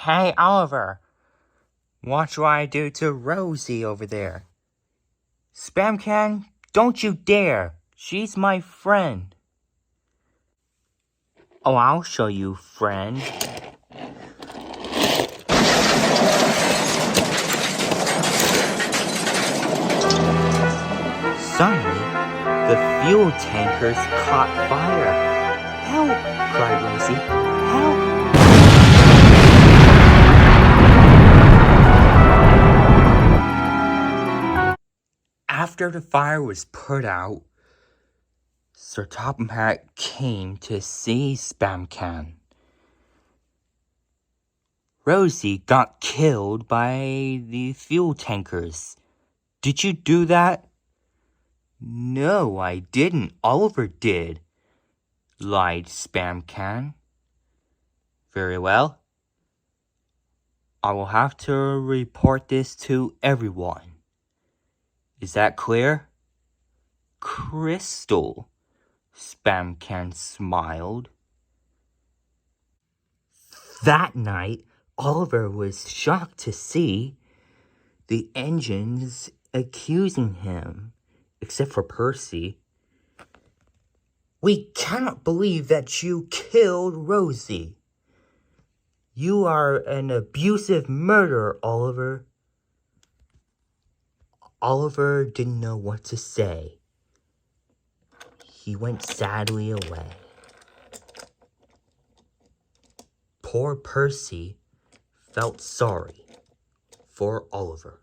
Hey, Oliver. Watch what I do to Rosie over there. Spamcan, don't you dare. She's my friend. Oh, I'll show you, friend. Suddenly, the fuel tankers caught fire. Help! Cried Rosie. Help! After the fire was put out, Sir Topham Hatt came to see Spamcan. Rosie got killed by the fuel tankers. Did you do that? No, I didn't. Oliver did, lied Spamcan. Very well. I will have to report this to everyone. Is that clear? Crystal, Spamcan smiled. That night, Oliver was shocked to see the engines accusing him, except for Percy. We cannot believe that you killed Rosie. You are an abusive murderer, Oliver. Oliver didn't know what to say. He went sadly away. Poor Percy felt sorry for Oliver.